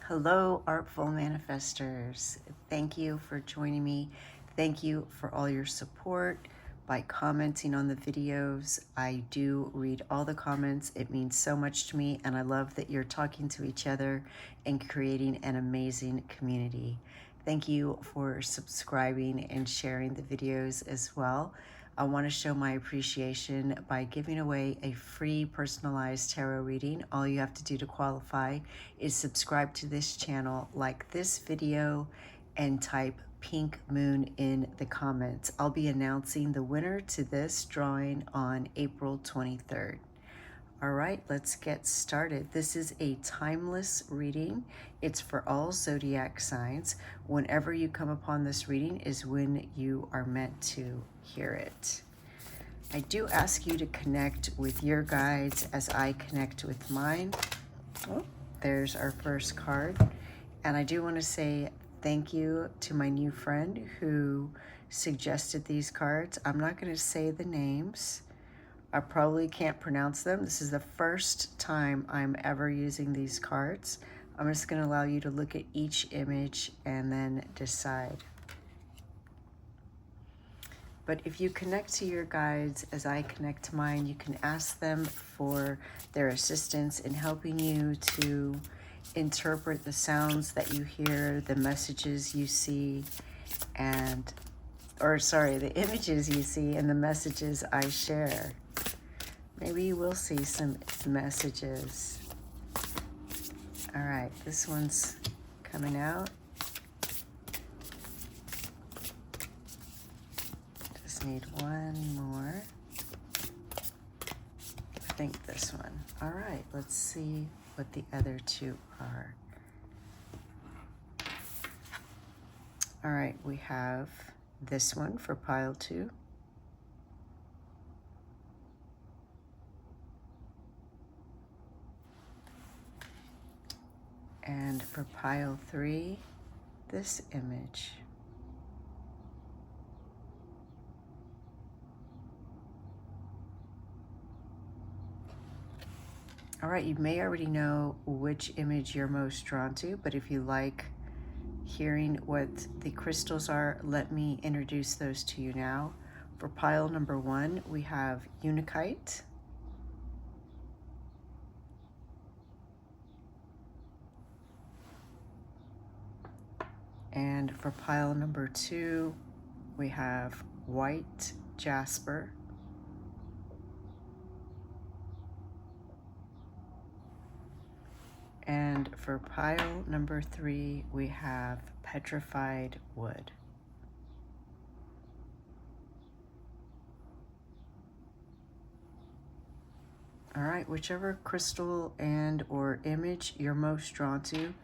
Hello, Artful Manifestors. Thank you for joining me. Thank you for all your support by commenting on the videos. I do read all the comments. It means so much to me, and I love that you're talking to each other and creating an amazing community. Thank you for subscribing and sharing the videos as well. I want to show my appreciation by giving away a free personalized tarot reading. All you have to do to qualify is subscribe to this channel, like this video, and type Pink Moon in the comments. I'll be announcing the winner to this drawing on April 23rd. All right, let's get started. This is a timeless reading. It's for all zodiac signs. Whenever you come upon this reading is when you are meant to hear it. I do ask you to connect with your guides as I connect with mine. Oh, there's our first card. And I do want to say thank you to my new friend who suggested these cards. I'm not going to say the names. I probably can't pronounce them. This is the first time I'm ever using these cards. I'm just going to allow you to look at each image and then decide. But if you connect to your guides as I connect to mine, you can ask them for their assistance in helping you to interpret the sounds that you hear, the messages you see, the images you see and the messages I share. Maybe you will see some messages. All right, this one's coming out. Just need one more. I think this one. All right, let's see what the other two are. All right, we have this one for pile 2. And for pile 3, this image. All right, you may already know which image you're most drawn to, but if you like hearing what the crystals are, let me introduce those to you now. For pile number 1, we have Unakite. And for pile number 2, we have white Jasper. And for pile number 3, we have petrified wood. All right, whichever crystal and or image you're most drawn to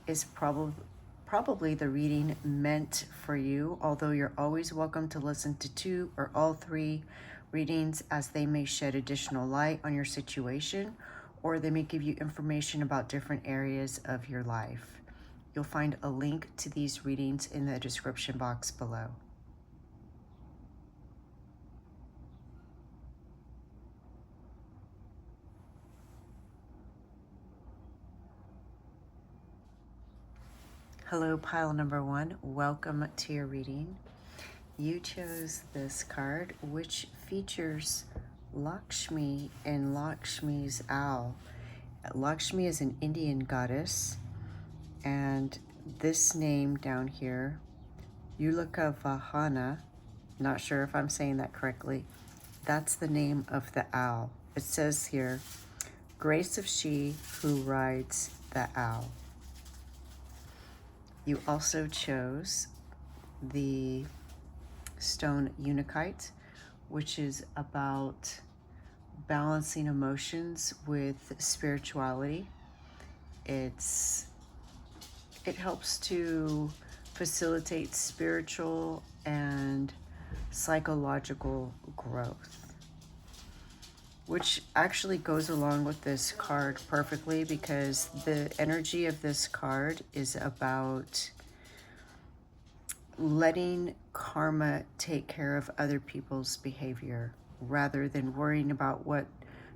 is probably the reading meant for you, although you're always welcome to listen to 2 or all 3 readings as they may shed additional light on your situation, or they may give you information about different areas of your life. You'll find a link to these readings in the description box below. Hello, pile number 1. Welcome to your reading. You chose this card, which features Lakshmi and Lakshmi's owl. Lakshmi is an Indian goddess, and this name down here, Ulaka Vahana, not sure if I'm saying that correctly, that's the name of the owl. It says here, grace of she who rides the owl. You also chose the stone Unakite, which is about balancing emotions with spirituality. It helps to facilitate spiritual and psychological growth, which actually goes along with this card perfectly, because the energy of this card is about letting karma take care of other people's behavior rather than worrying about what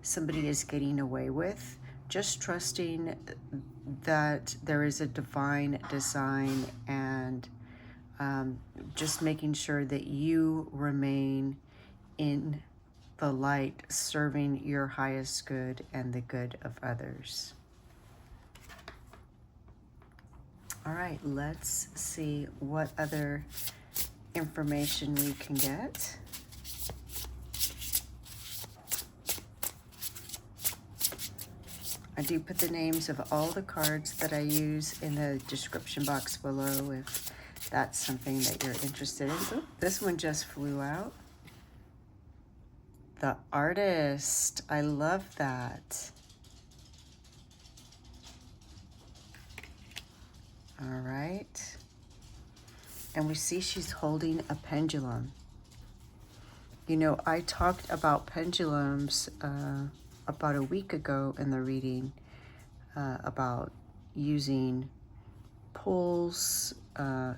somebody is getting away with. Just trusting that there is a divine design, and just making sure that you remain in the light, serving your highest good and the good of others. All right, let's see what other information we can get. I do put the names of all the cards that I use in the description box below if that's something that you're interested in. Ooh, this one just flew out. The Artist. I love that. All right. And we see she's holding a pendulum. You know, I talked about pendulums about a week ago in the reading about using poles to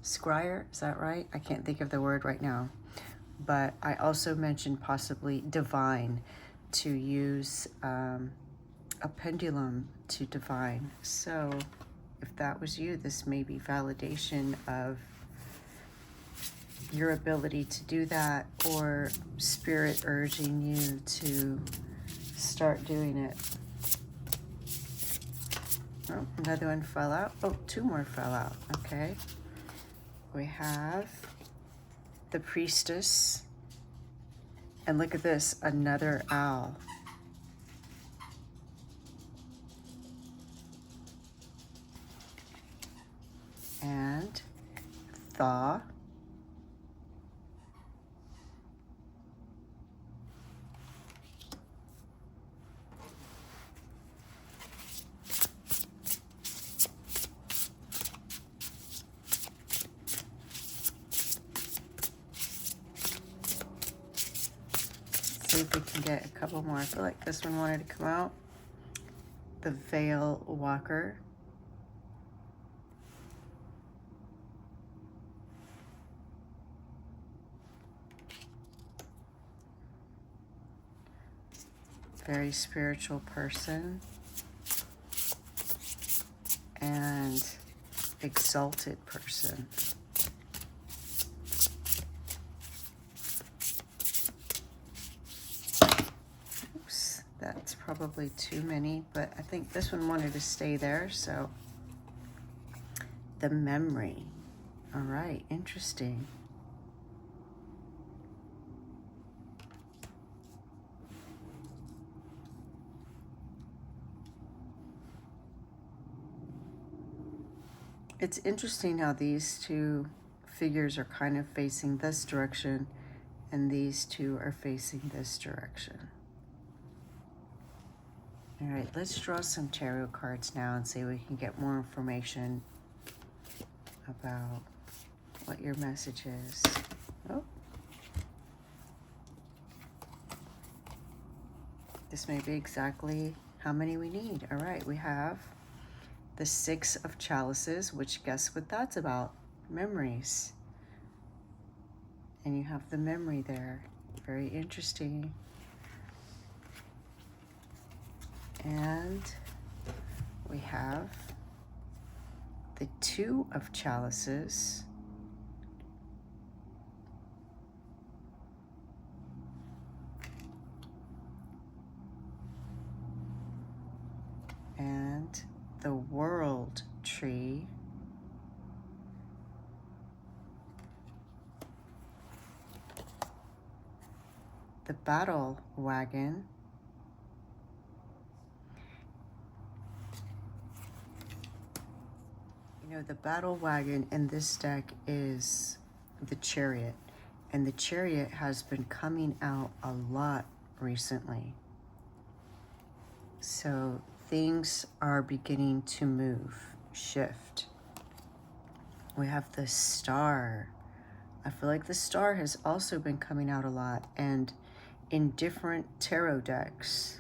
scryer, is that right? I can't think of the word right now. But I also mentioned possibly divine, to use a pendulum to divine. So if that was you, this may be validation of your ability to do that, or spirit urging you to start doing it. Oh, another one fell out. Oh, two more fell out. Okay. We have the Priestess. And look at this, another owl. And Thaw. See if we can get a couple more. I feel like this one wanted to come out. The Veil Walker. Very spiritual person. And exalted person. Oops, that's probably too many, but I think this one wanted to stay there, so. The Memory. All right, interesting. It's interesting how these two figures are kind of facing this direction, and these two are facing this direction. All right, let's draw some tarot cards now and see if we can get more information about what your message is. Oh. This may be exactly how many we need. All right, we have the Six of Chalices, which guess what that's about? Memories. And you have the memory there. Very interesting. And we have the Two of Chalices. And the World Tree. The Battle Wagon. You know, the Battle Wagon in this deck is the Chariot. And the Chariot has been coming out a lot recently. So things are beginning to move, shift. We have the Star. I feel like the Star has also been coming out a lot, and in different tarot decks.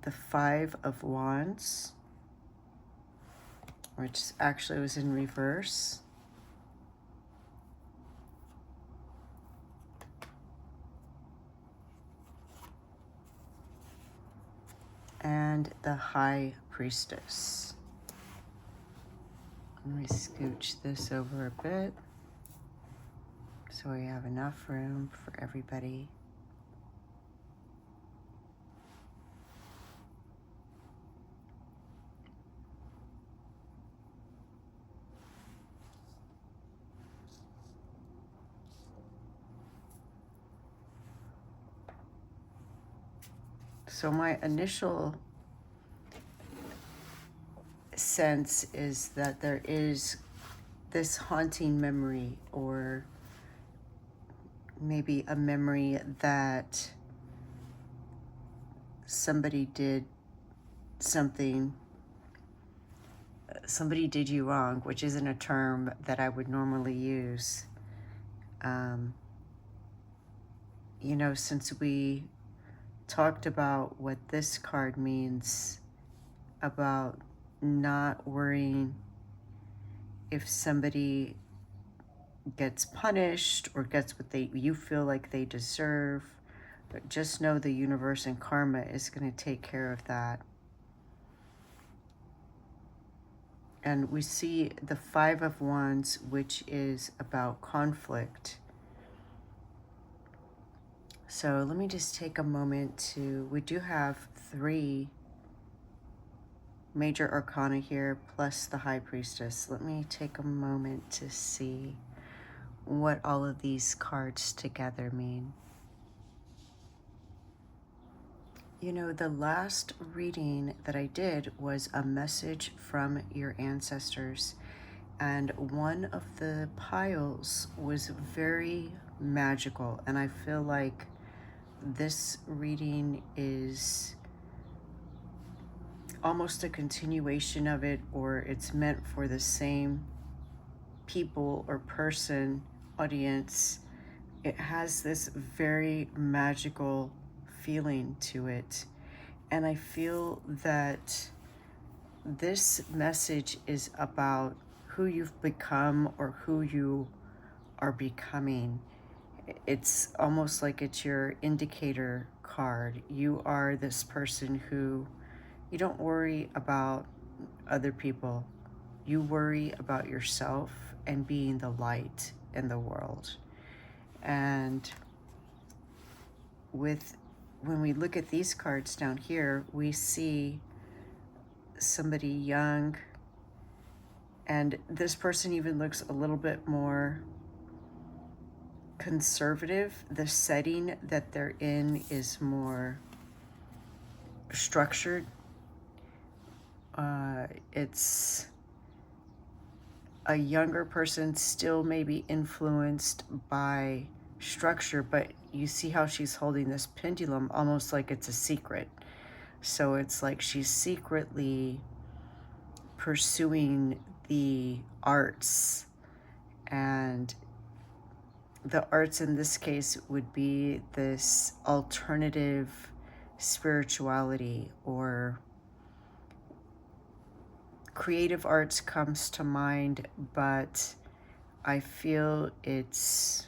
The Five of Wands, which actually was in reverse. and the High Priestess. Let me scooch this over a bit so we have enough room for everybody. So my initial sense is that there is this haunting memory, or maybe a memory that somebody did something, somebody did you wrong, which isn't a term that I would normally use. You know, since we talked about what this card means about not worrying if somebody gets punished or gets what you feel like they deserve, but just know the universe and karma is going to take care of that. And we see the Five of Wands, which is about conflict. So let me just take a moment to, we do have 3 major arcana here, plus the High Priestess. Let me take a moment to see what all of these cards together mean. You know, the last reading that I did was a message from your ancestors, and one of the piles was very magical, and I feel like this reading is almost a continuation of it, or it's meant for the same people or person, audience. It has this very magical feeling to it, and I feel that this message is about who you've become or who you are becoming. It's almost like it's your indicator card. You are this person who, you don't worry about other people. You worry about yourself and being the light in the world. And when we look at these cards down here, we see somebody young, and this person even looks a little bit more conservative. The setting that they're in is more structured. It's a younger person, still maybe influenced by structure, but you see how she's holding this pendulum almost like it's a secret. So it's like she's secretly pursuing the arts, and the arts in this case would be this alternative spirituality, or creative arts comes to mind, but I feel it's,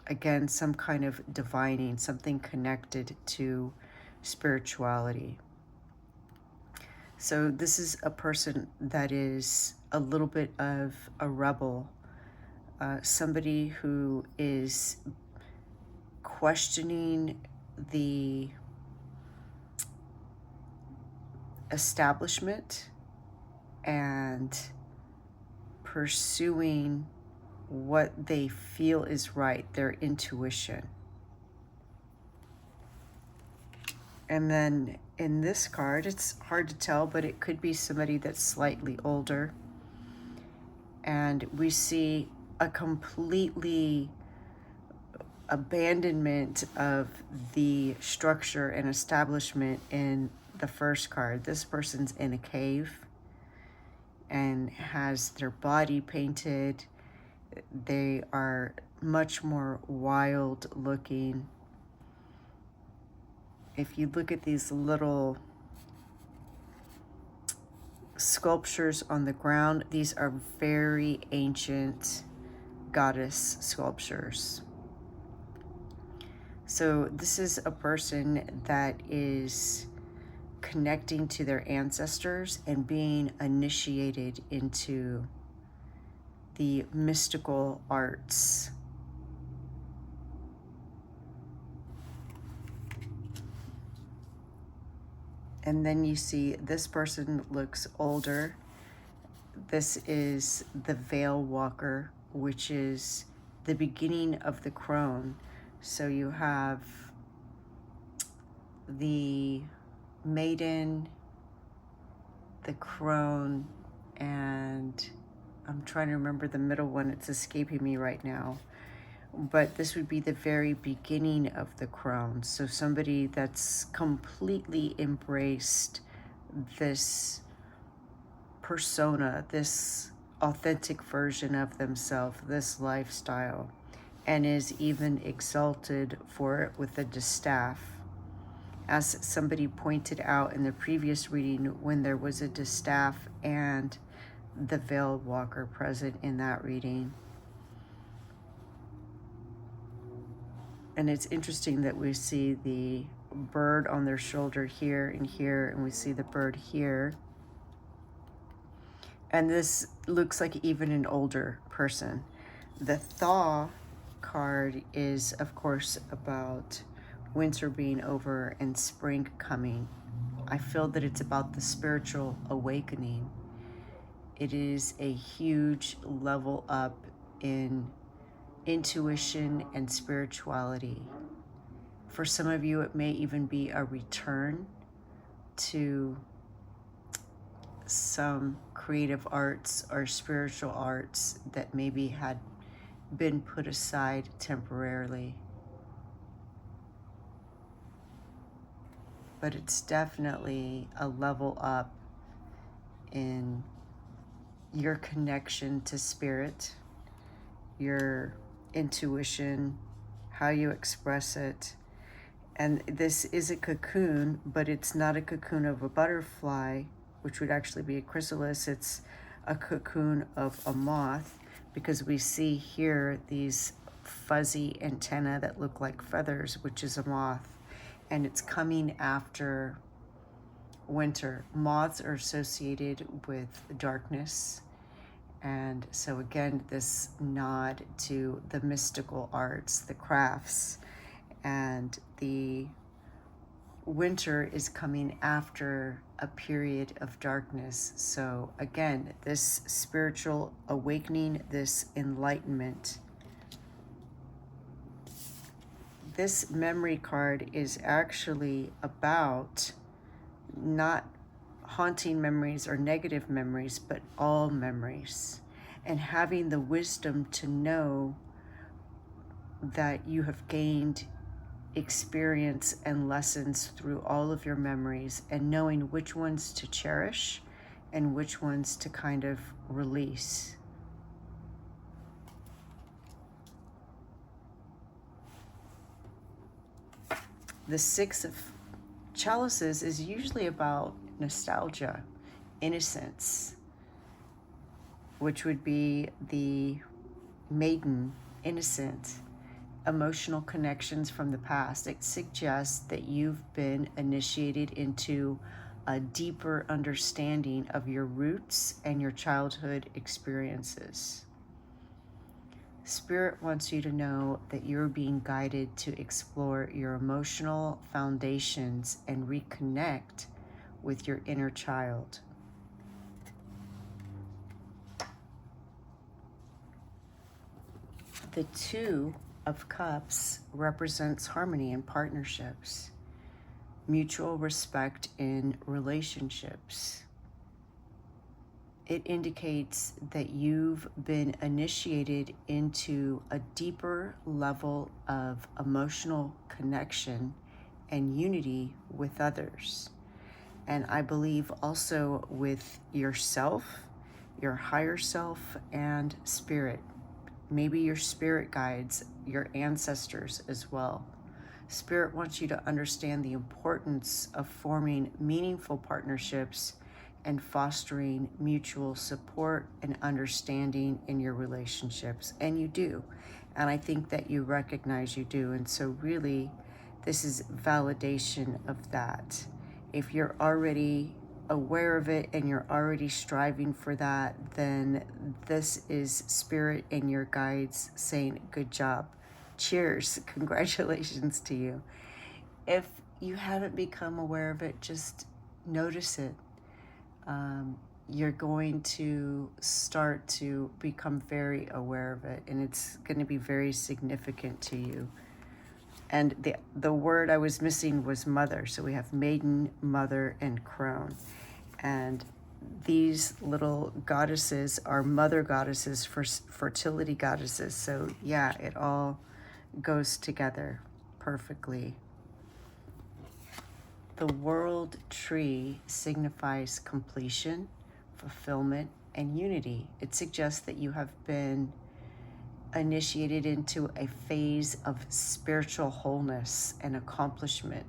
again, some kind of divining, something connected to spirituality. So this is a person that is a little bit of a rebel, somebody who is questioning the establishment and pursuing what they feel is right, their intuition. And then in this card, it's hard to tell, but it could be somebody that's slightly older. And we see a completely abandonment of the structure and establishment in the first card. This person's in a cave and has their body painted. They are much more wild looking. If you look at these little sculptures on the ground, these are very ancient goddess sculptures. So this is a person that is connecting to their ancestors and being initiated into the mystical arts. And then you see this person looks older. This is the Veil Walker, which is the beginning of the crone. So you have the maiden, the crone, and I'm trying to remember the middle one. It's escaping me right now. But this would be the very beginning of the crone. So somebody that's completely embraced this persona, this authentic version of themselves, this lifestyle, and is even exalted for it with a distaff. As somebody pointed out in the previous reading, when there was a distaff and the Veiled Walker present in that reading. And it's interesting that we see the bird on their shoulder here, and we see the bird here. And this looks like even an older person. The Thaw card is, of course, about winter being over and spring coming. I feel that it's about the spiritual awakening. It is a huge level up in intuition and spirituality. For some of you, it may even be a return to some creative arts or spiritual arts that maybe had been put aside temporarily. But it's definitely a level up in your connection to spirit, your intuition, how you express it. And this is a cocoon, but it's not a cocoon of a butterfly, which would actually be a chrysalis. It's a cocoon of a moth, because we see here these fuzzy antennae that look like feathers, which is a moth. And it's coming after winter. Moths are associated with darkness. And so again, this nod to the mystical arts, the crafts, and the winter is coming after a period of darkness. So again, this spiritual awakening, this enlightenment. This memory card is actually about not haunting memories or negative memories, but all memories, and having the wisdom to know that you have gained experience and lessons through all of your memories, and knowing which ones to cherish and which ones to kind of release. The Six of Chalices is usually about nostalgia, innocence, which would be the maiden, innocent, emotional connections from the past. It suggests that you've been initiated into a deeper understanding of your roots and your childhood experiences. Spirit wants you to know that you're being guided to explore your emotional foundations and reconnect with your inner child. The Two of Cups represents harmony in partnerships, mutual respect in relationships. It indicates that you've been initiated into a deeper level of emotional connection and unity with others. And I believe also with yourself, your higher self, and spirit. Maybe your spirit guides, your ancestors as well. Spirit wants you to understand the importance of forming meaningful partnerships and fostering mutual support and understanding in your relationships. And you do. And I think that you recognize you do. And so really, this is validation of that. If you're already aware of it and you're already striving for that, then this is Spirit and your guides saying, good job. Cheers. Congratulations to you. If you haven't become aware of it, just notice it. You're going to start to become very aware of it, and it's going to be very significant to you. And the word I was missing was mother. So we have maiden, mother, and crone. And these little goddesses are mother goddesses, for fertility goddesses. So yeah, it all goes together perfectly. The world tree signifies completion, fulfillment, and unity. It suggests that you have been initiated into a phase of spiritual wholeness and accomplishment.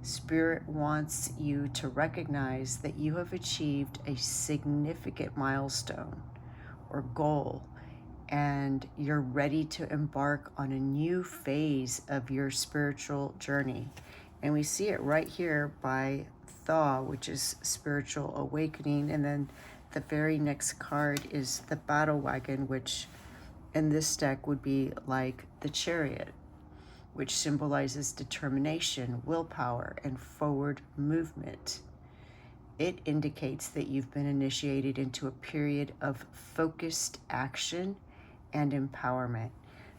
Spirit wants you to recognize that you have achieved a significant milestone or goal, and you're ready to embark on a new phase of your spiritual journey. And we see it right here by Thaw, which is spiritual awakening. And then the very next card is the battle wagon, which in this deck would be like the chariot, which symbolizes determination, willpower, and forward movement. It indicates that you've been initiated into a period of focused action and empowerment.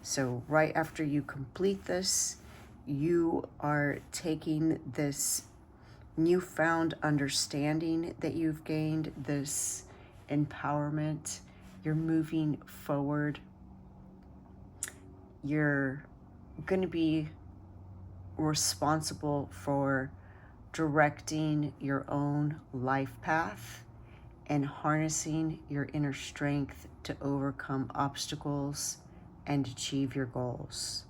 So right after you complete this, you are taking this newfound understanding that you've gained, this empowerment. You're moving forward. You're going to be responsible for directing your own life path and harnessing your inner strength to overcome obstacles and achieve your goals.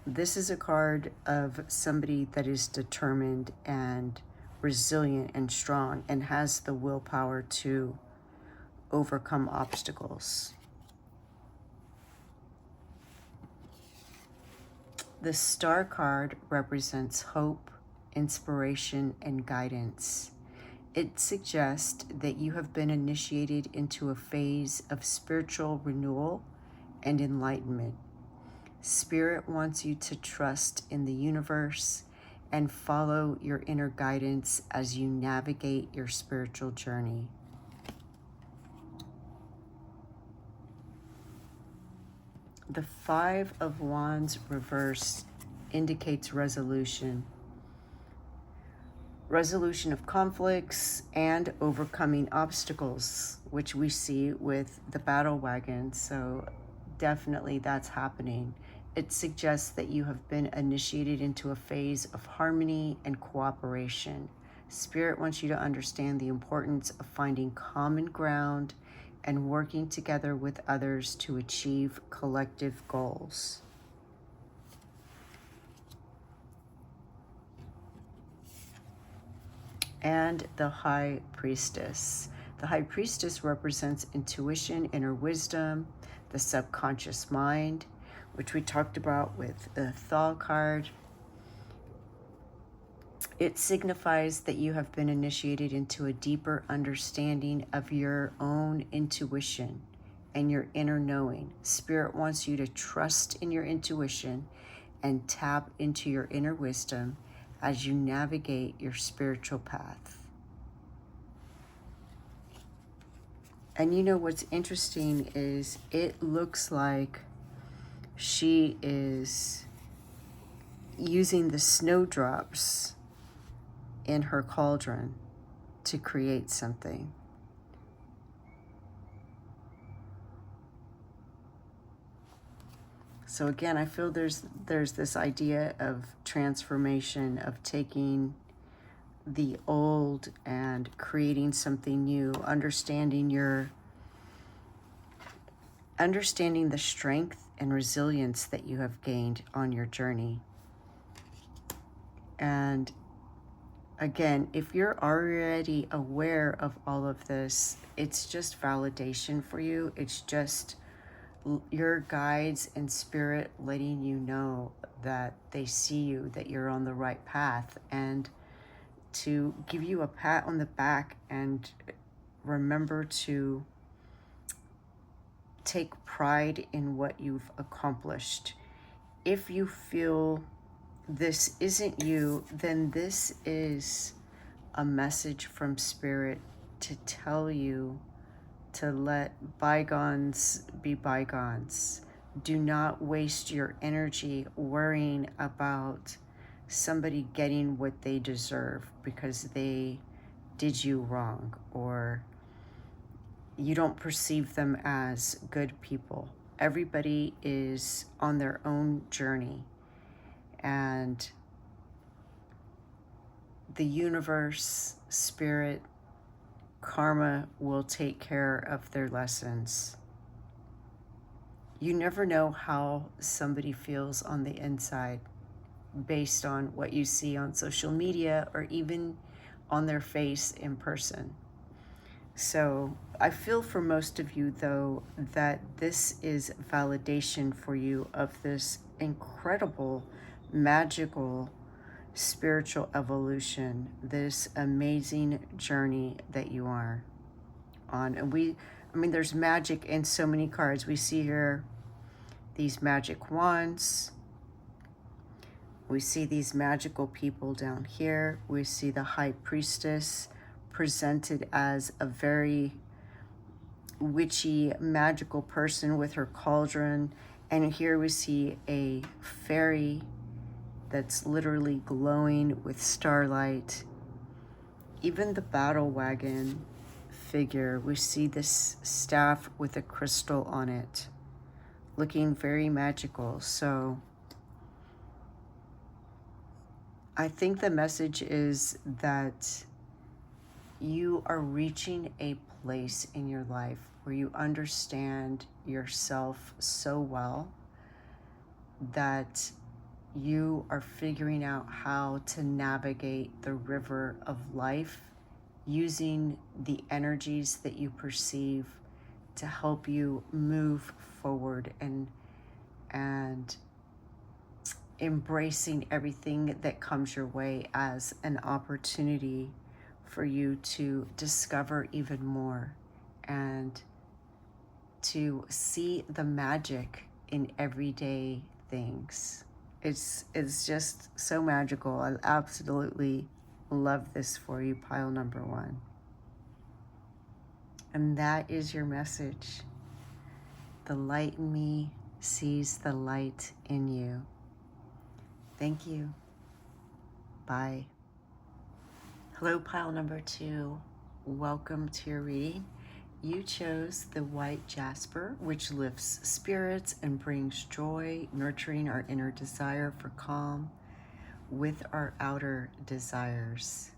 This is a card of somebody that is determined and resilient and strong and has the willpower to overcome obstacles. The star card represents hope, inspiration, and guidance. It suggests that you have been initiated into a phase of spiritual renewal and enlightenment. Spirit wants you to trust in the universe and follow your inner guidance as you navigate your spiritual journey. The Five of Wands reversed indicates resolution. Resolution of conflicts and overcoming obstacles, which we see with the battle wagon. So definitely that's happening. It suggests that you have been initiated into a phase of harmony and cooperation. Spirit wants you to understand the importance of finding common ground and working together with others to achieve collective goals. And the High Priestess. The High Priestess represents intuition, inner wisdom, the subconscious mind, which we talked about with the Thaw card. It signifies that you have been initiated into a deeper understanding of your own intuition and your inner knowing. Spirit wants you to trust in your intuition and tap into your inner wisdom as you navigate your spiritual path. And you know what's interesting is it looks like she is using the snowdrops in her cauldron to create something. So again, I feel there's this idea of transformation, of taking the old and creating something new, understanding the strength and resilience that you have gained on your journey. And again, if you're already aware of all of this, it's just validation for you. It's just your guides and spirit letting you know that they see you, that you're on the right path. And to give you a pat on the back and remember to take pride in what you've accomplished. If you feel this isn't you, then this is a message from Spirit to tell you to let bygones be bygones. Do not waste your energy worrying about somebody getting what they deserve because they did you wrong, or you don't perceive them as good people. Everybody is on their own journey, and the universe, spirit, karma will take care of their lessons. You never know how somebody feels on the inside based on what you see on social media or even on their face in person. So I feel for most of you, though, that this is validation for you of this incredible, magical, spiritual evolution, this amazing journey that you are on. And there's magic in so many cards. We see here these magic wands. We see these magical people down here. We see the High Priestess presented as a very witchy, magical person with her cauldron. And here we see a fairy that's literally glowing with starlight. Even the battle wagon figure, we see this staff with a crystal on it, looking very magical. So I think the message is that you are reaching a place in your life where you understand yourself so well that you are figuring out how to navigate the river of life using the energies that you perceive to help you move forward and embracing everything that comes your way as an opportunity for you to discover even more and to see the magic in everyday things. It's just so magical. I absolutely love this for you, pile number 1. And that is your message. The light in me sees the light in you. Thank you. Bye. Hello, pile number 2. Welcome to your reading. You chose the white Jasper, which lifts spirits and brings joy, nurturing our inner desire for calm with our outer desires.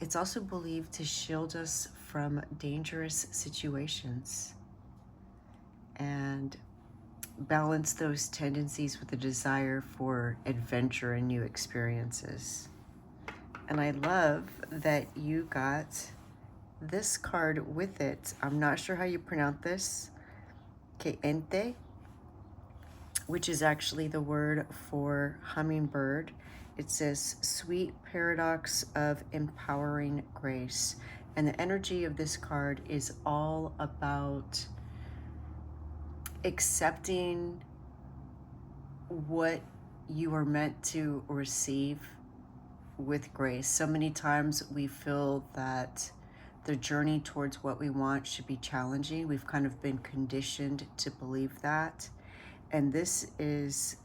It's also believed to shield us from dangerous situations and balance those tendencies with a desire for adventure and new experiences. And I love that you got this card with it. I'm not sure how you pronounce this. Keente, which is actually the word for hummingbird. It says, sweet paradox of empowering grace. And the energy of this card is all about accepting what you are meant to receive with grace. So many times we feel that the journey towards what we want should be challenging. We've kind of been conditioned to believe that. And this is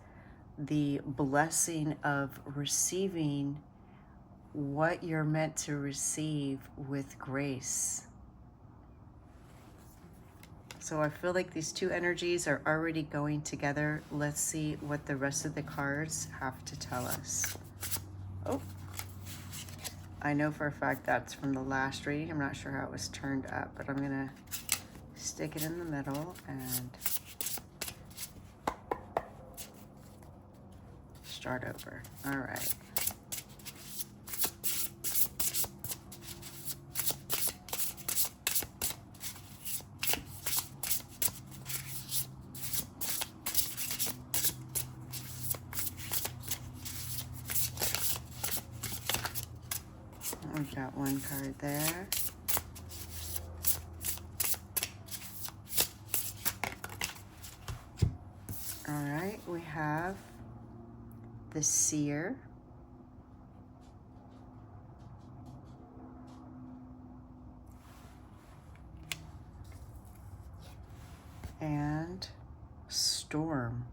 the blessing of receiving what you're meant to receive with grace. So I feel like these two energies are already going together. Let's see what the rest of the cards have to tell us. Oh, I know for a fact that's from the last reading. I'm not sure how it was turned up, but I'm gonna stick it in the middle and start over. All right. We've got one card there. All right, we have the Seer. And Storm.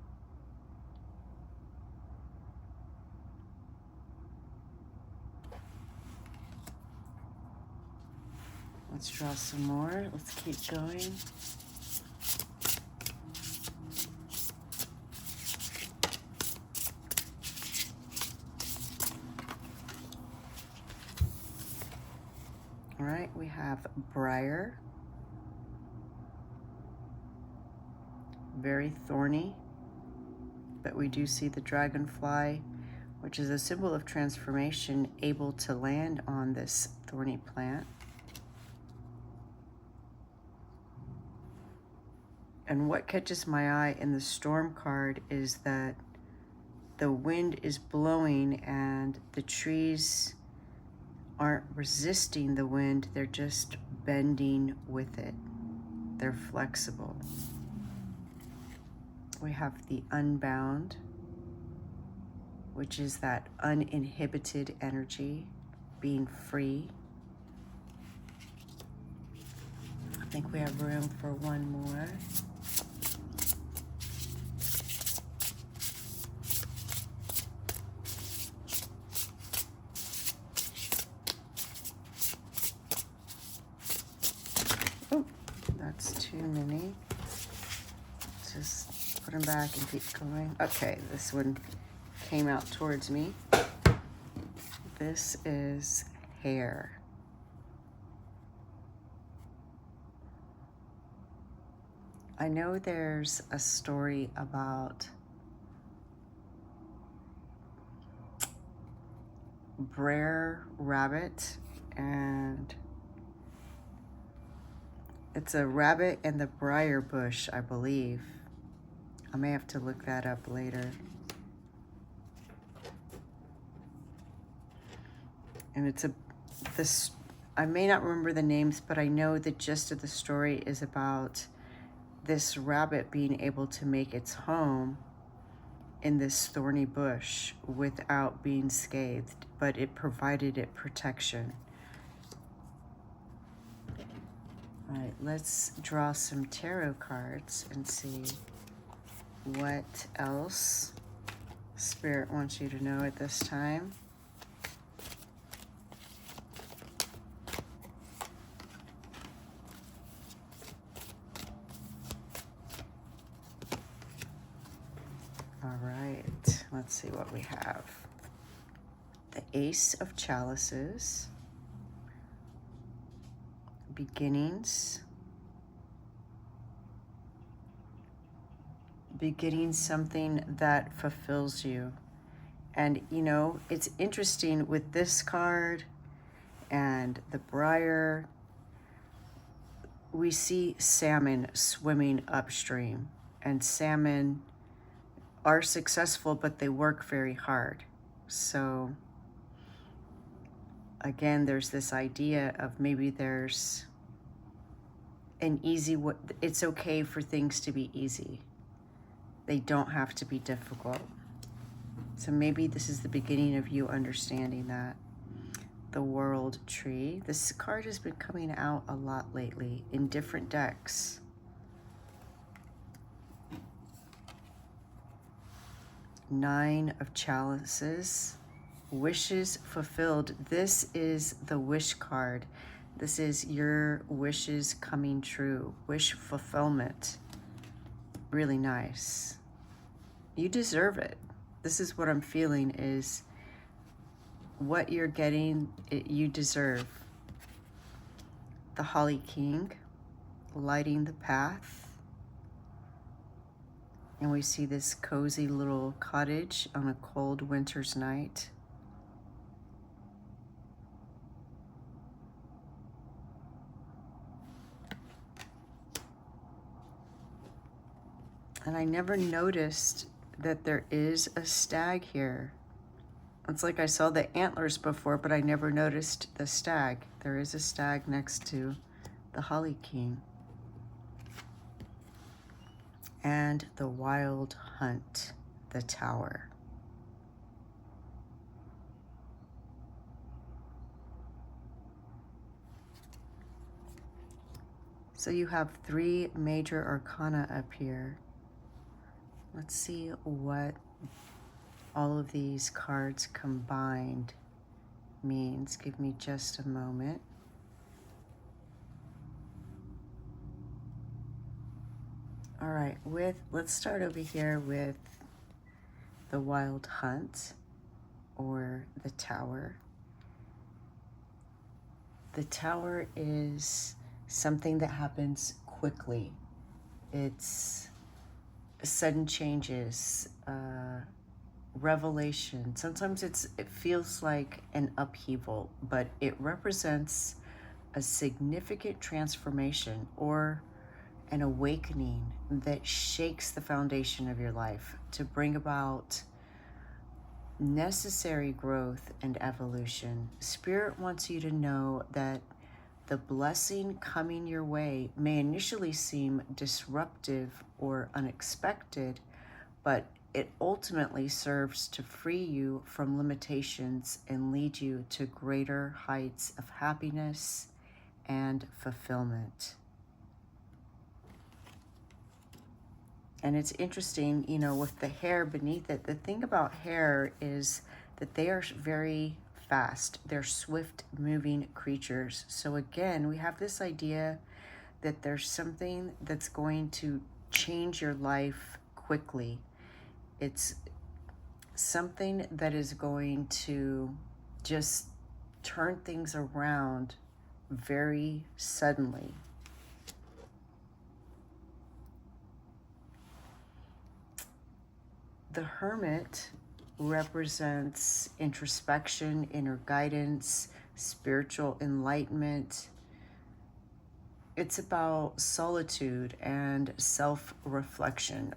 Let's draw some more. Let's keep going. All right, we have Briar. Very thorny, but we do see the dragonfly, which is a symbol of transformation, able to land on this thorny plant. And what catches my eye in the Storm card is that the wind is blowing and the trees aren't resisting the wind, they're just bending with it. They're flexible. We have the Unbound, which is that uninhibited energy, being free. I think we have room for one more. Oh, that's too many. Just put them back and keep going. Okay, this one came out towards me. This is Hair. I know there's a story about Brer Rabbit, and it's a rabbit in the briar bush, I believe. I may have to look that up later. And it's I may not remember the names, but I know the gist of the story is about this rabbit being able to make its home in this thorny bush without being scathed, but it provided it protection. All right, let's draw some tarot cards and see what else Spirit wants you to know at this time. All right, let's see what we have. The Ace of Chalices, beginnings, beginning something that fulfills you. And you know, it's interesting with this card and the briar, we see salmon swimming upstream, and salmon are successful, but they work very hard. So again, there's this idea of maybe there's an easy way. It's okay for things to be easy. They don't have to be difficult. So maybe this is the beginning of you understanding that. The World Tree. This card has been coming out a lot lately in different decks. Nine of Chalices. Wishes fulfilled. This is the wish card. This is your wishes coming true. Wish fulfillment. Really nice. You deserve it. This is what I'm feeling, is what you're getting, you deserve. The Holly King, lighting the path. And we see this cozy little cottage on a cold winter's night. And I never noticed that there is a stag here. It's like I saw the antlers before, but I never noticed the stag. There is a stag next to the Holly King. And the Wild Hunt, the Tower. So you have 3 major arcana up here. Let's see what all of these cards combined means. Give me just a moment. All right, let's start over here with the Wild Hunt, or the Tower. The Tower is something that happens quickly. It's sudden changes, revelation. Sometimes it feels like an upheaval, but it represents a significant transformation or an awakening that shakes the foundation of your life to bring about necessary growth and evolution. Spirit wants you to know that the blessing coming your way may initially seem disruptive or unexpected, but it ultimately serves to free you from limitations and lead you to greater heights of happiness and fulfillment. And it's interesting, you know, with the hair beneath it, the thing about hair is that they are very fast. They're swift moving creatures. So again, we have this idea that there's something that's going to change your life quickly. It's something that is going to just turn things around very suddenly. The Hermit represents introspection, inner guidance, spiritual enlightenment. It's about solitude and self-reflection.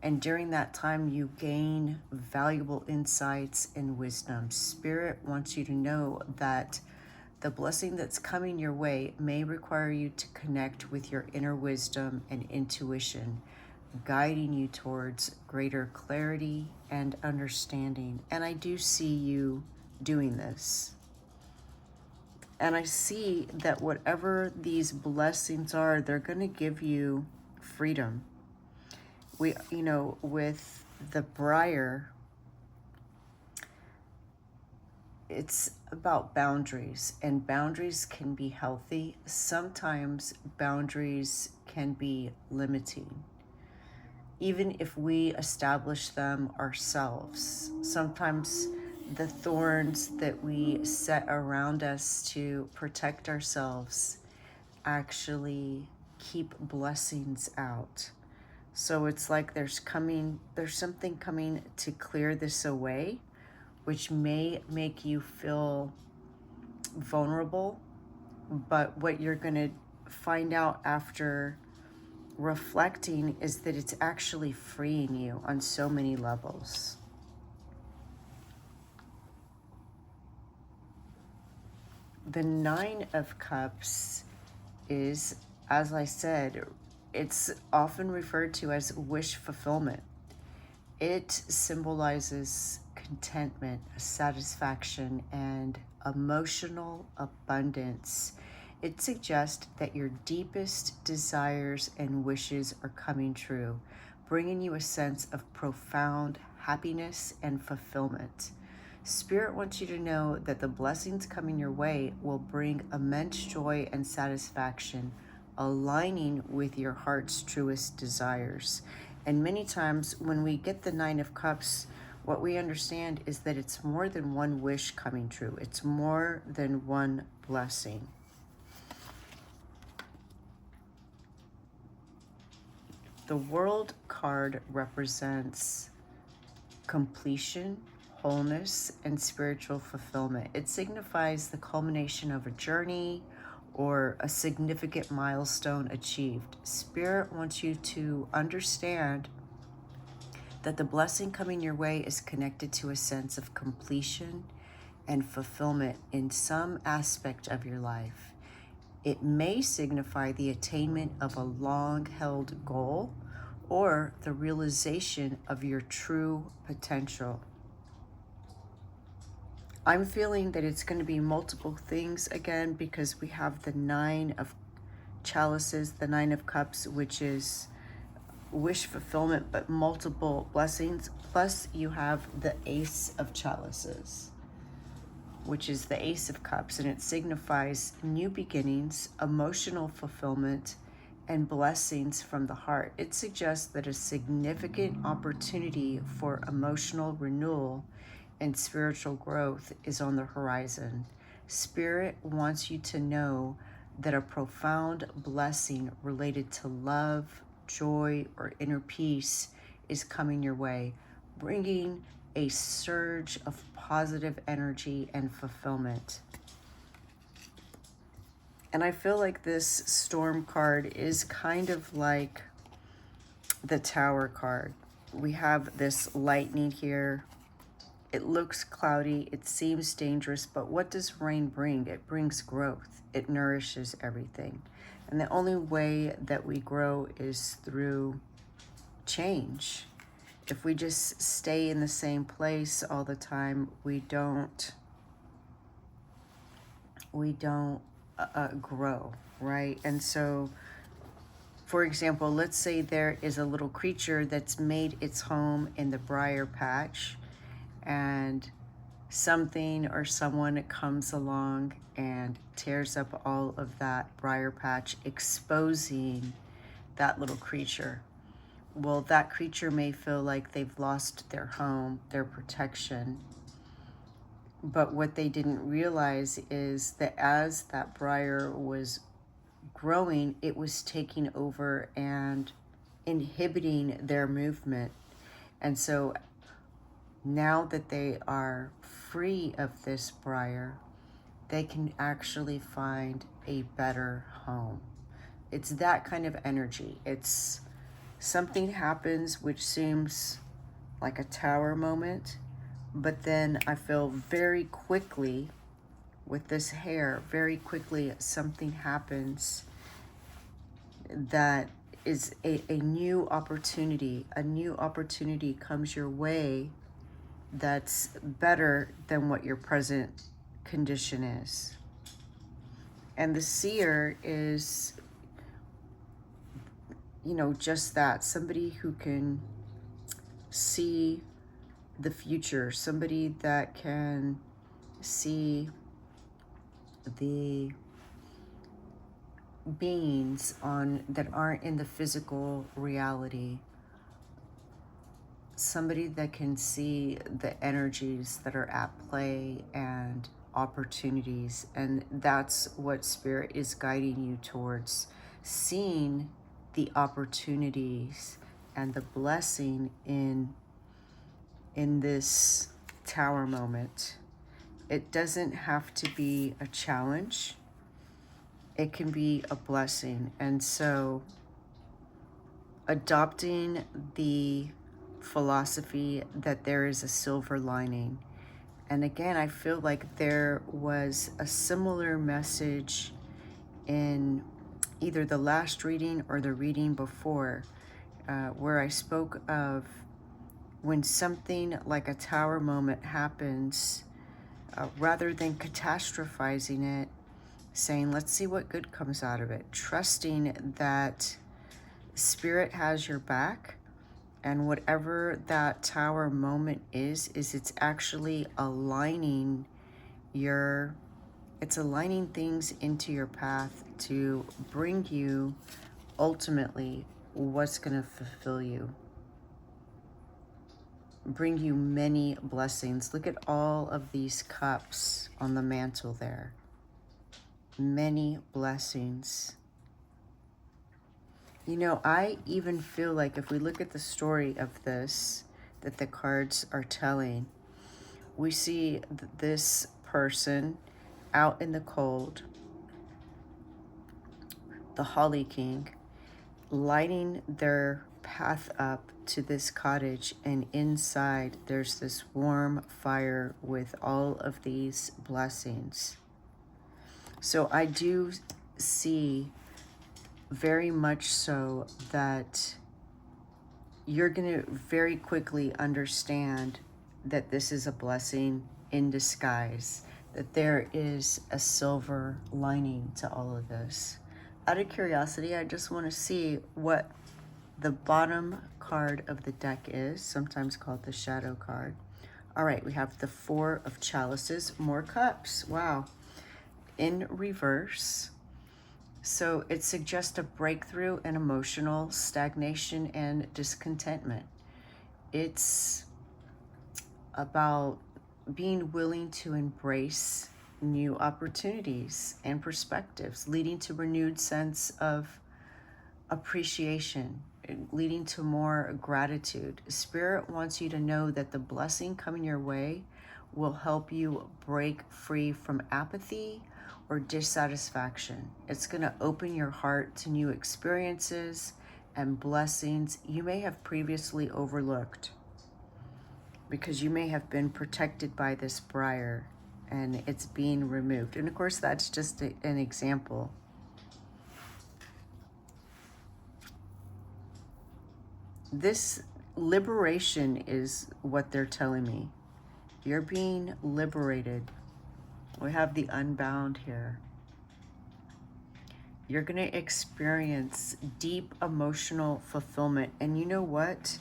And during that time, you gain valuable insights and wisdom. Spirit wants you to know that the blessing that's coming your way may require you to connect with your inner wisdom and intuition, guiding you towards greater clarity and understanding. And I do see you doing this. And I see that whatever these blessings are, they're going to give you freedom. We, you know, with the briar, it's about boundaries, and boundaries can be healthy. Sometimes boundaries can be limiting, even if we establish them ourselves. Sometimes the thorns that we set around us to protect ourselves actually keep blessings out. So it's like there's something coming to clear this away, which may make you feel vulnerable, but what you're going to find out after reflecting is that it's actually freeing you on so many levels. The 9 of Cups is, as I said, it's often referred to as wish fulfillment. It symbolizes contentment, satisfaction, and emotional abundance. It suggests that your deepest desires and wishes are coming true, bringing you a sense of profound happiness and fulfillment. Spirit wants you to know that the blessings coming your way will bring immense joy and satisfaction, aligning with your heart's truest desires. And many times when we get the 9 of Cups, what we understand is that it's more than one wish coming true. It's more than one blessing. The World card represents completion, wholeness, and spiritual fulfillment. It signifies the culmination of a journey or a significant milestone achieved. Spirit wants you to understand that the blessing coming your way is connected to a sense of completion and fulfillment in some aspect of your life. It may signify the attainment of a long-held goal or the realization of your true potential. I'm feeling that it's going to be multiple things again, because we have the 9 of chalices, the 9 of cups, which is wish fulfillment, but multiple blessings. Plus you have the Ace of chalices, which is the Ace of Cups, and it signifies new beginnings, emotional fulfillment, and blessings from the heart. It suggests that a significant opportunity for emotional renewal and spiritual growth is on the horizon. Spirit wants you to know that a profound blessing related to love, joy, or inner peace is coming your way, bringing a surge of positive energy and fulfillment. And I feel like this storm card is kind of like the Tower card. We have this lightning here. It looks cloudy, it seems dangerous, but what does rain bring? It brings growth. It nourishes everything. And the only way that we grow is through change. If we just stay in the same place all the time, we don't grow, right? And so, for example, let's say there is a little creature that's made its home in the briar patch, and something or someone comes along and tears up all of that briar patch, exposing that little creature. Well, that creature may feel like they've lost their home, their protection. But what they didn't realize is that as that briar was growing, it was taking over and inhibiting their movement. And so now that they are free of this briar, they can actually find a better home. It's that kind of energy. It's something happens which seems like a tower moment, but then I feel very quickly with this hair, very quickly something happens that is a new opportunity. A new opportunity comes your way that's better than what your present condition is. And the seer is, you know, just that, somebody who can see the future, somebody that can see the beings that aren't in the physical reality, somebody that can see the energies that are at play and opportunities. And that's what Spirit is guiding you towards, seeing the opportunities and the blessing in this tower moment. It doesn't have to be a challenge. It can be a blessing. And so adopting the philosophy that there is a silver lining. And again, I feel like there was a similar message in either the last reading or the reading before, where I spoke of when something like a tower moment happens, rather than catastrophizing it, saying, let's see what good comes out of it, trusting that Spirit has your back, and whatever that tower moment is it's actually aligning it's aligning things into your path to bring you ultimately what's going to fulfill you, bring you many blessings. Look at all of these cups on the mantle there. Many blessings. You know, I even feel like if we look at the story of this that the cards are telling, we see this person out in the cold, the Holly King, lighting their path up to this cottage, and inside there's this warm fire with all of these blessings. So I do see very much so that you're going to very quickly understand that this is a blessing in disguise, that there is a silver lining to all of this. Out of curiosity, I just want to see what the bottom card of the deck is, sometimes called the shadow card. All right, we have the Four of Chalices, more cups. Wow. In reverse. So it suggests a breakthrough in emotional stagnation and discontentment. It's about being willing to embrace new opportunities and perspectives, leading to renewed sense of appreciation, leading to more gratitude. Spirit wants you to know that the blessing coming your way will help you break free from apathy or dissatisfaction. It's going to open your heart to new experiences and blessings you may have previously overlooked, because you may have been protected by this briar and it's being removed. And of course, that's just an example. This liberation is what they're telling me. You're being liberated. We have the Unbound here. You're going to experience deep emotional fulfillment. And you know what?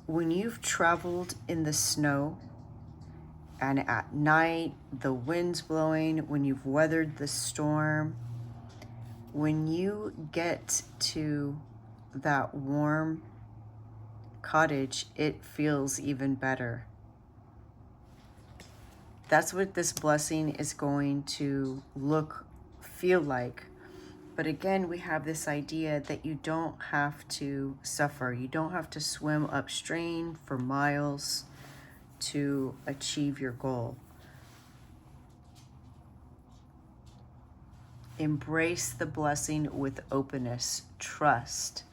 When you've traveled in the snow and at night, the wind's blowing, when you've weathered the storm, when you get to that warm cottage, it feels even better. That's what this blessing is going to feel like. But again, we have this idea that you don't have to suffer. You don't have to swim upstream for miles to achieve your goal. Embrace the blessing with openness, trust,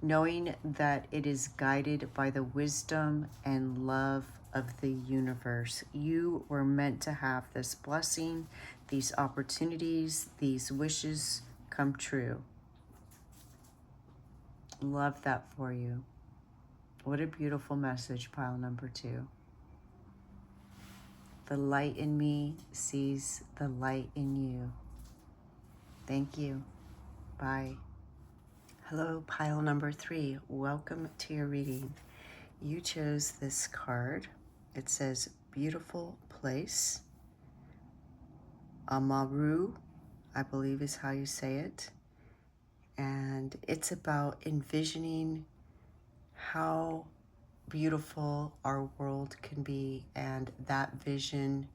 knowing that it is guided by the wisdom and love of the universe. You were meant to have this blessing, these opportunities, these wishes come true. Love that for you. What a beautiful message, pile number 2. The light in me sees the light in you. Thank you. Bye. Hello, pile number 3. Welcome to your reading. You chose this card. It says, beautiful place. Amaru, I believe is how you say it. And it's about envisioning how beautiful our world can be, and that vision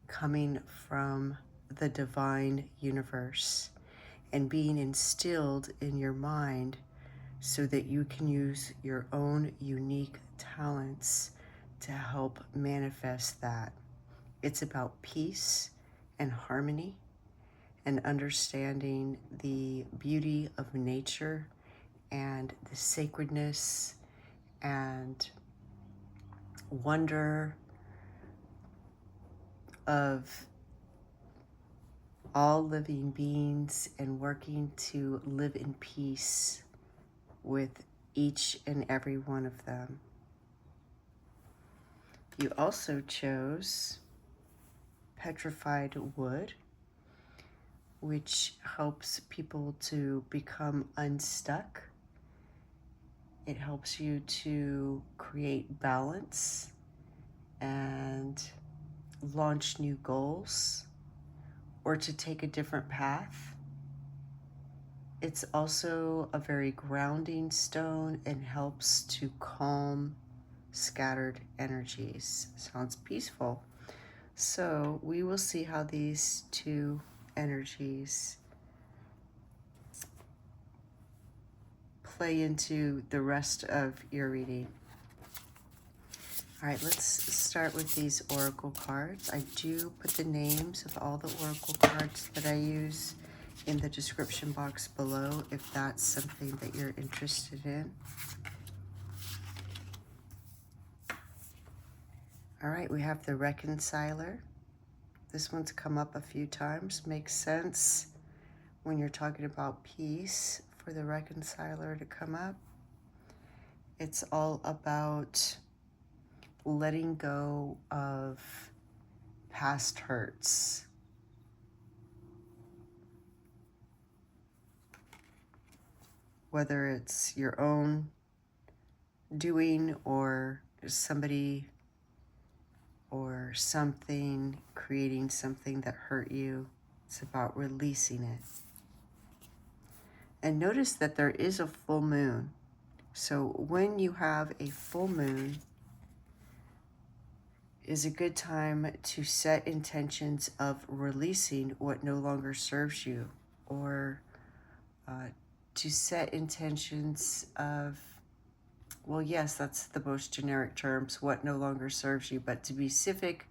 coming from the divine universe and being instilled in your mind so that you can use your own unique talents to help manifest that. It's about peace and harmony and understanding the beauty of nature and the sacredness and wonder of all living beings, and working to live in peace with each and every one of them. You also chose Petrified wood, which helps people to become unstuck. It helps you to create balance and launch new goals, or to take a different path. It's also a very grounding stone and helps to calm scattered energies. Sounds peaceful. So we will see how these two energies play into the rest of your reading. All right, let's start with these oracle cards. I do put the names of all the oracle cards that I use in the description box below if that's something that you're interested in. All right, we have the Reconciler. This one's come up a few times. Makes sense when you're talking about peace for the Reconciler to come up. It's all about letting go of past hurts. Whether it's your own doing or somebody or something creating something that hurt you. It's about releasing it. And notice that there is a full moon. So when you have a full moon, is a good time to set intentions of releasing what no longer serves you, or to set intentions of, well, yes, that's the most generic terms, what no longer serves you, but to be specific,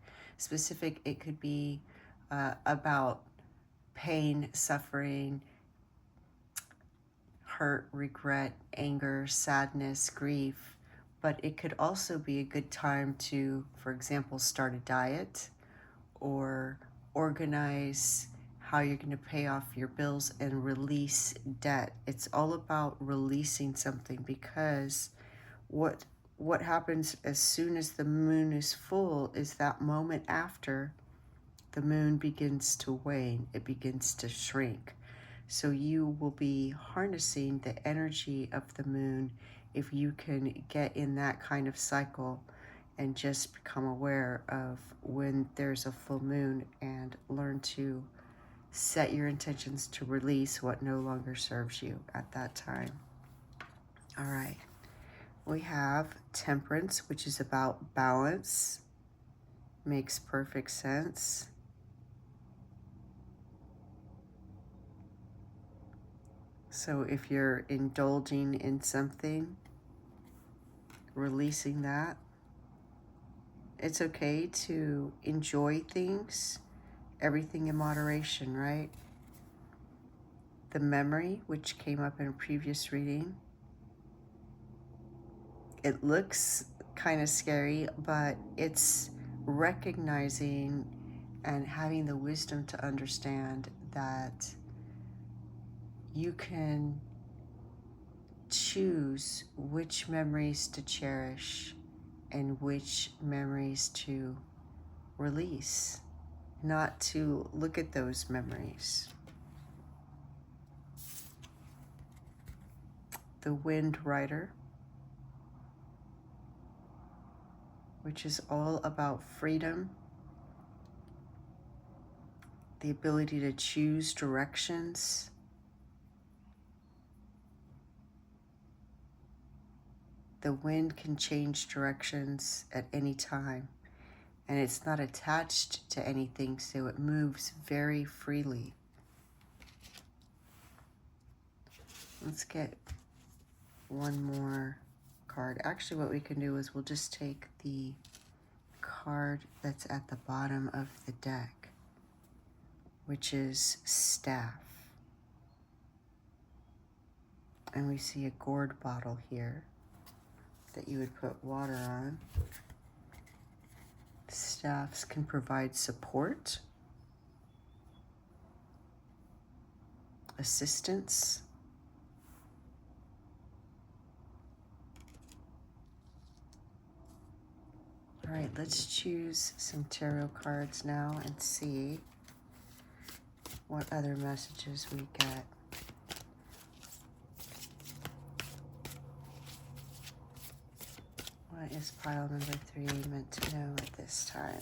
it could be about pain, suffering, hurt, regret, anger, sadness, grief. But it could also be a good time to, for example, start a diet or organize how you're going to pay off your bills and release debt. It's all about releasing something, because what happens as soon as the moon is full is that moment after the moon begins to wane, it begins to shrink. So you will be harnessing the energy of the moon if you can get in that kind of cycle and just become aware of when there's a full moon and learn to set your intentions to release what no longer serves you at that time. All right. We have Temperance, which is about balance. Makes perfect sense. So if you're indulging in something, releasing that. It's okay to enjoy things, everything in moderation, right? The Memory, which came up in a previous reading. It looks kind of scary, but it's recognizing and having the wisdom to understand that you can choose which memories to cherish and which memories to release, not to look at those memories. The Wind Rider, which is all about freedom, the ability to choose directions, the wind can change directions at any time, and it's not attached to anything, so it moves very freely. Let's get one more card. Actually, what we can do is we'll just take the card that's at the bottom of the deck, which is Staff. And we see a gourd bottle here that you would put water on. Staffs can provide support, assistance, all right, let's choose some tarot cards now and see what other messages we get. What is pile number 3 meant to know at this time?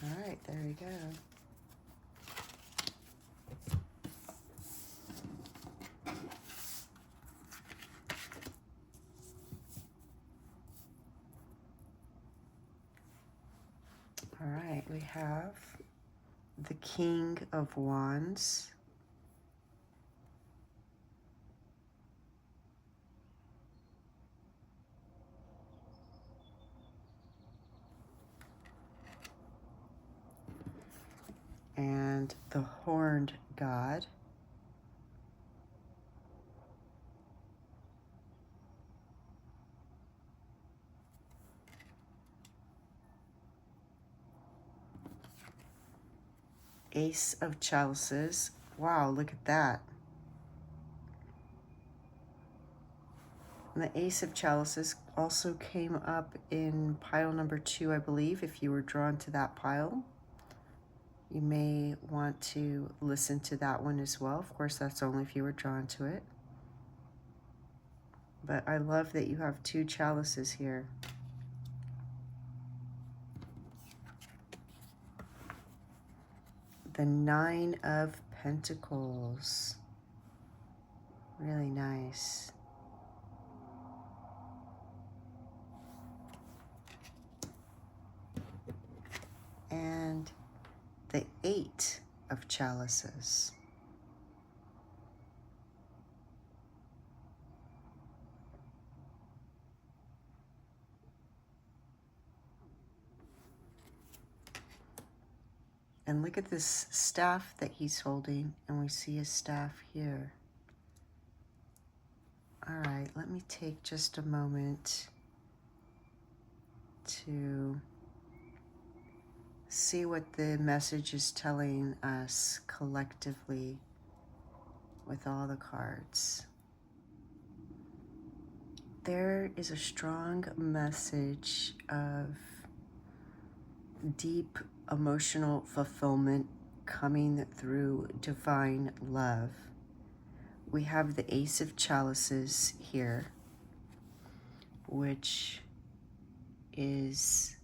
All right, there we go. All right, we have the King of Wands, and the Horned God, Ace of Chalices. Wow, look at that. And the Ace of Chalices also came up in pile number 2, I believe, if you were drawn to that pile. You may want to listen to that one as well. Of course, that's only if you were drawn to it. But I love that you have 2 chalices here. The Nine of Pentacles. Really nice. And the Eight of Chalices. And look at this staff that he's holding, and we see a staff here. All right, let me take just a moment to see what the message is telling us collectively with all the cards. There is a strong message of deep emotional fulfillment coming through divine love. We have the Ace of Chalices here, which is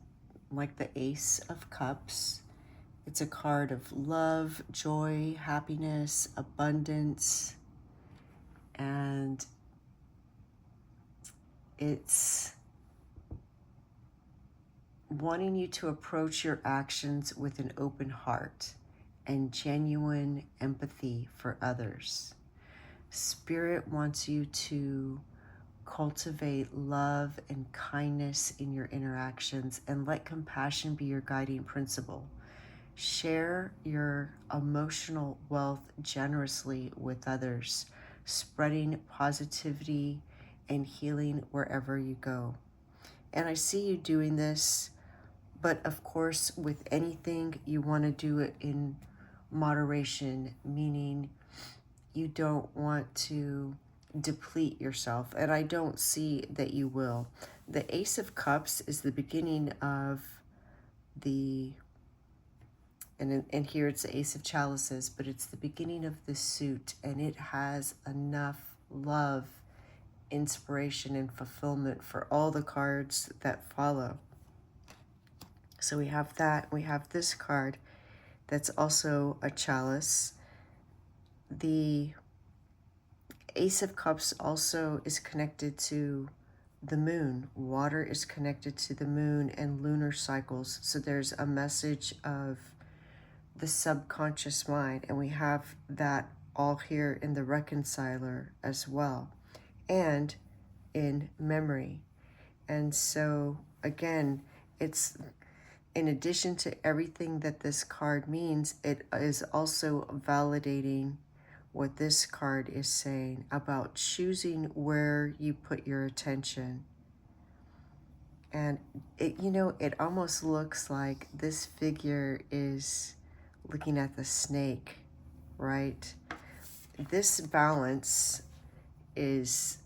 like the Ace of Cups. It's a card of love, joy, happiness, abundance, and it's wanting you to approach your actions with an open heart and genuine empathy for others. Spirit wants you to cultivate love and kindness in your interactions and let compassion be your guiding principle. Share your emotional wealth generously with others, spreading positivity and healing wherever you go. And I see you doing this, but of course, with anything, you want to do it in moderation, meaning you don't want to deplete yourself, and I don't see that you will. The Ace of Cups is the beginning of the, and here it's the Ace of Chalices, but it's the beginning of the suit, and it has enough love, inspiration, and fulfillment for all the cards that follow. So we have that. We have this card that's also a chalice. The Ace of Cups also is connected to the moon. Water is connected to the moon and lunar cycles. So there's a message of the subconscious mind, and we have that all here in the reconciler as well, and in memory. And so again, it's in addition to everything that this card means, it is also validating what this card is saying about choosing where you put your attention. And it, you know, it almost looks like this figure is looking at the snake, right? This balance is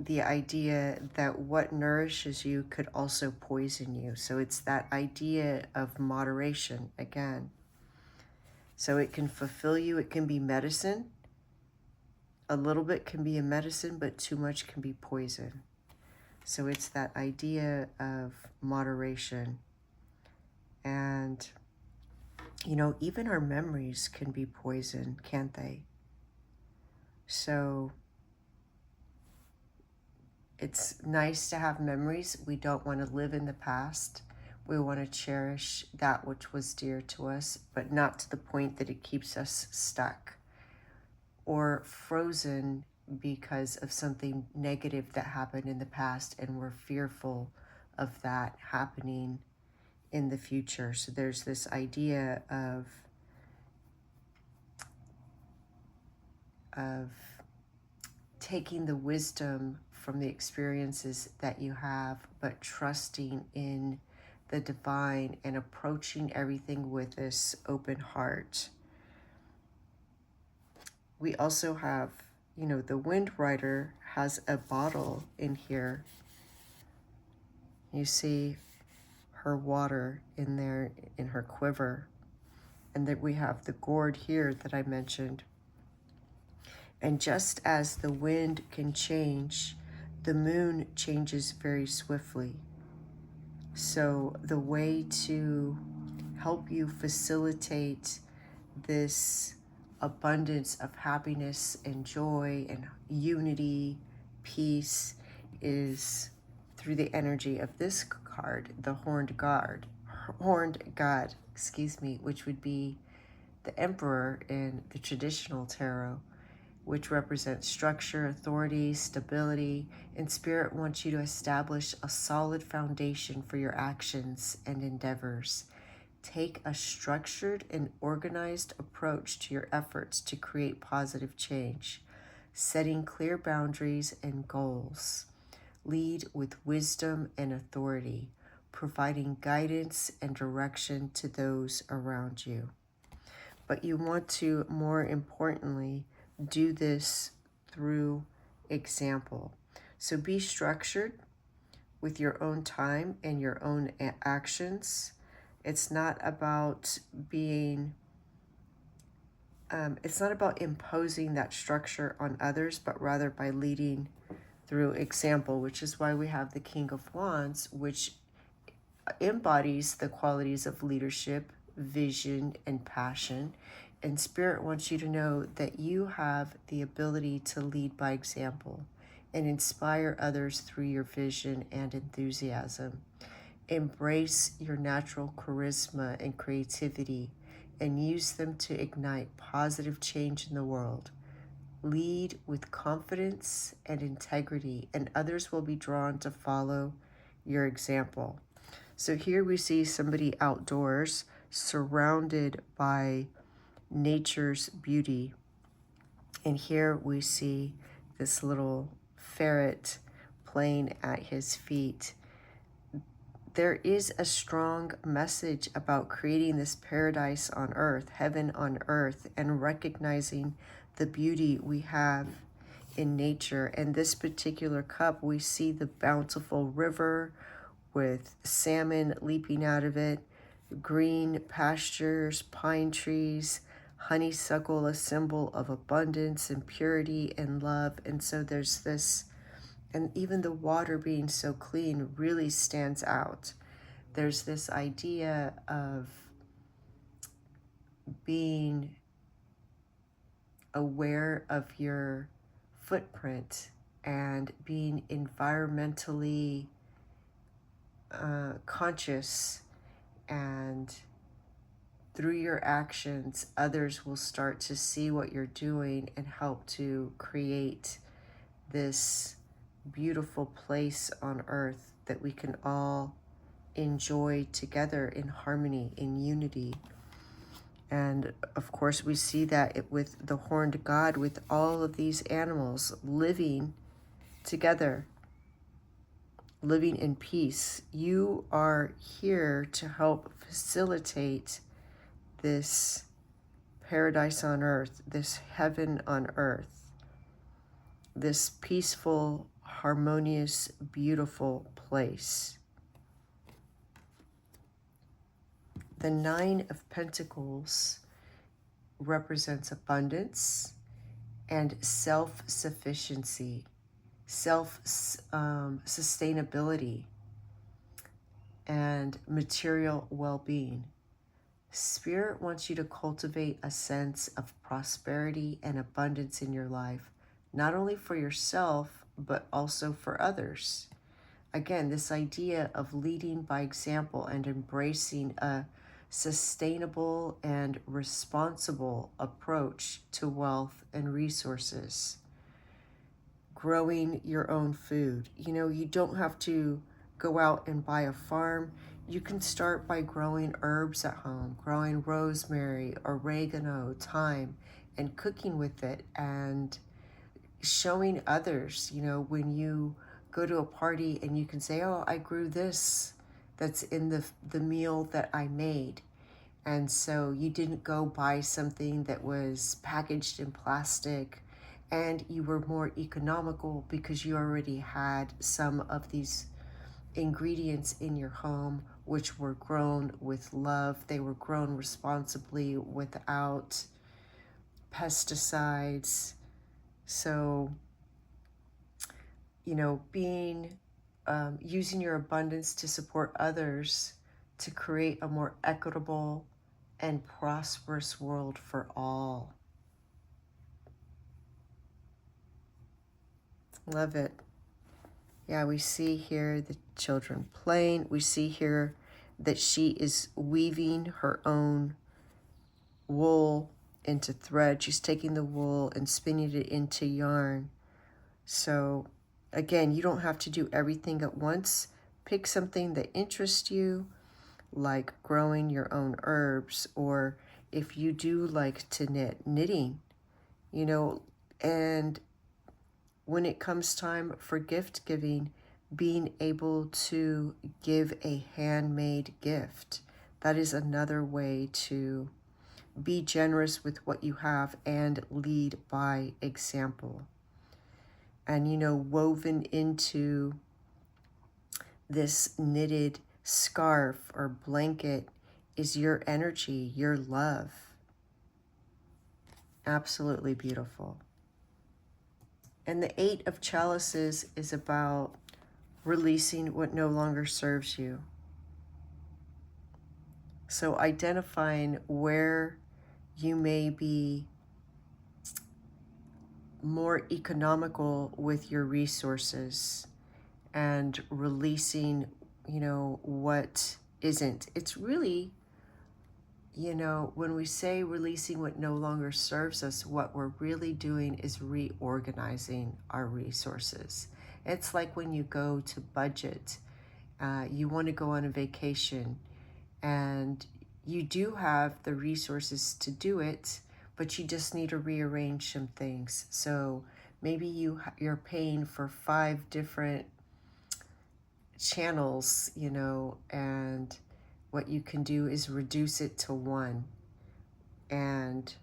the idea that what nourishes you could also poison you. So it's that idea of moderation again. So it can fulfill you, it can be medicine. A little bit can be a medicine, but too much can be poison. So it's that idea of moderation. And, you know, even our memories can be poison, can't they? So it's nice to have memories. We don't want to live in the past. We want to cherish that which was dear to us, but not to the point that it keeps us stuck or frozen because of something negative that happened in the past, and we're fearful of that happening in the future. So there's this idea of taking the wisdom from the experiences that you have, but trusting in the divine and approaching everything with this open heart. We also have, you know, the Wind Rider has a bottle in here. You see her water in there in her quiver. And that we have the gourd here that I mentioned. And just as the wind can change, the moon changes very swiftly. So the way to help you facilitate this abundance of happiness and joy and unity, peace, is through the energy of this card, the horned god, which would be the Emperor in the traditional tarot, which represents structure, authority, stability, and Spirit wants you to establish a solid foundation for your actions and endeavors. Take a structured and organized approach to your efforts to create positive change, setting clear boundaries and goals. Lead with wisdom and authority, providing guidance and direction to those around you. But you want to, more importantly, do this through example. So be structured with your own time and your own actions. It's not about it's not about imposing that structure on others, but rather by leading through example, which is why we have the King of Wands, which embodies the qualities of leadership, vision, and passion. And Spirit wants you to know that you have the ability to lead by example and inspire others through your vision and enthusiasm. Embrace your natural charisma and creativity and use them to ignite positive change in the world. Lead with confidence and integrity, and others will be drawn to follow your example. So here we see somebody outdoors surrounded by nature's beauty. And here we see this little ferret playing at his feet. There is a strong message about creating this paradise on earth, heaven on earth, and recognizing the beauty we have in nature. And this particular cup, we see the bountiful river with salmon leaping out of it, green pastures, pine trees, honeysuckle, a symbol of abundance and purity and love. And so there's this, and even the water being so clean really stands out. There's this idea of being aware of your footprint and being environmentally conscious, and through your actions, others will start to see what you're doing and help to create this beautiful place on earth that we can all enjoy together in harmony, in unity. And of course, we see that with the horned god, with all of these animals living together, living in peace. You are here to help facilitate this paradise on earth, this heaven on earth, this peaceful, harmonious, beautiful place. The Nine of Pentacles represents abundance and self-sufficiency, self-sustainability, and material well-being. Spirit wants you to cultivate a sense of prosperity and abundance in your life, not only for yourself, but also for others. again, this idea of leading by example and embracing a sustainable and responsible approach to wealth and resources. Growing your own food. You don't have to go out and buy a farm. You can start by growing herbs at home, growing rosemary, oregano, thyme, and cooking with it and showing others, when you go to a party and you can say, oh, I grew this that's in the meal that I made. And so you didn't go buy something that was packaged in plastic, and you were more economical because you already had some of these ingredients in your home, which were grown with love. They were grown responsibly without pesticides. So, being using your abundance to support others to create a more equitable and prosperous world for all. Love it. Yeah, we see here the children playing. We see here that she is weaving her own wool into thread. She's taking the wool and spinning it into yarn. So again, you don't have to do everything at once. Pick something that interests you, like growing your own herbs, or if you do like to knitting, and when it comes time for gift giving, being able to give a handmade gift. That is another way to be generous with what you have and lead by example. And woven into this knitted scarf or blanket is your energy, your love. Absolutely beautiful. And the Eight of Chalices is about releasing what no longer serves you. So identifying where you may be more economical with your resources and releasing, what isn't. It's really, when we say releasing what no longer serves us, what we're really doing is reorganizing our resources. It's like when you go to budget, you want to go on a vacation and you do have the resources to do it, but you just need to rearrange some things. So maybe you're paying for 5 different channels, and what you can do is reduce it to 1. And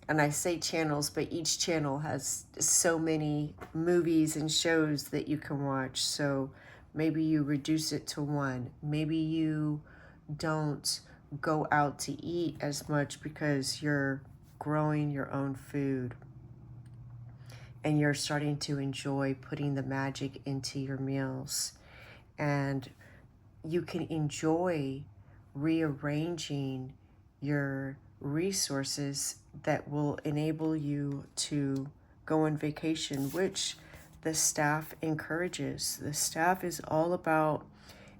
I say channels, but each channel has so many movies and shows that you can watch. So maybe you reduce it to 1. Maybe you don't go out to eat as much because you're growing your own food and you're starting to enjoy putting the magic into your meals. And you can enjoy rearranging your resources that will enable you to go on vacation, which the staff encourages. The staff is all about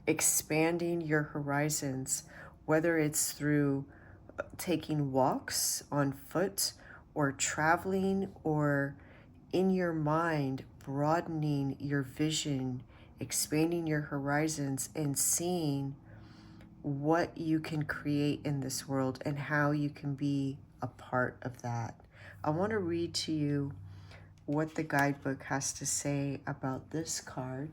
expanding your horizons, whether it's through taking walks on foot or traveling, or in your mind, broadening your vision, expanding your horizons, and seeing what you can create in this world and how you can be a part of that. I want to read to you what the guidebook has to say about this card.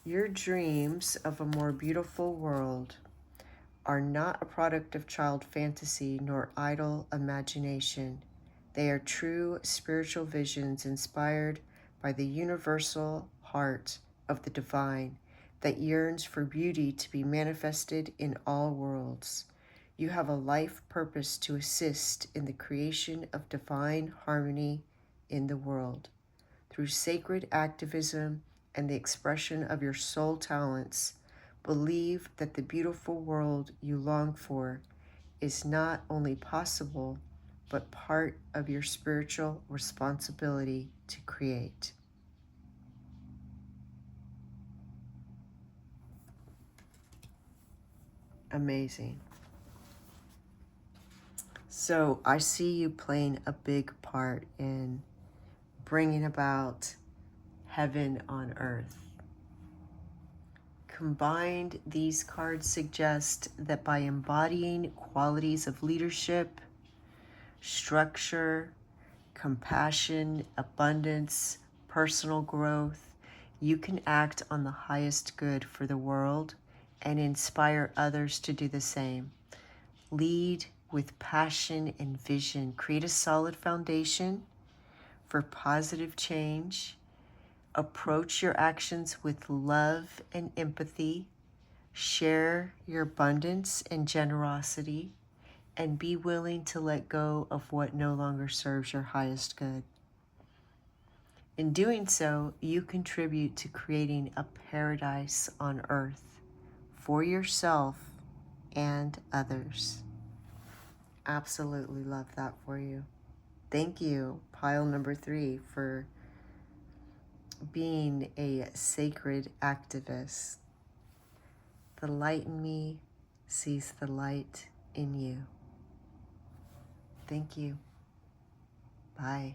Your dreams of a more beautiful world are not a product of child fantasy nor idle imagination. They are true spiritual visions inspired by the universal heart of the divine that yearns for beauty to be manifested in all worlds. You have a life purpose to assist in the creation of divine harmony in the world. Through sacred activism and the expression of your soul talents, believe that the beautiful world you long for is not only possible, but part of your spiritual responsibility to create. Amazing. So I see you playing a big part in bringing about heaven on earth. Combined, these cards suggest that by embodying qualities of leadership, structure, compassion, abundance, personal growth, you can act on the highest good for the world and inspire others to do the same. Lead with passion and vision. Create a solid foundation for positive change. Approach your actions with love and empathy. Share your abundance and generosity, and be willing to let go of what no longer serves your highest good. In doing so, you contribute to creating a paradise on earth for yourself and others. Absolutely love that for you. Thank you, pile number 3, for being a sacred activist. The light in me sees the light in you. Thank you. Bye.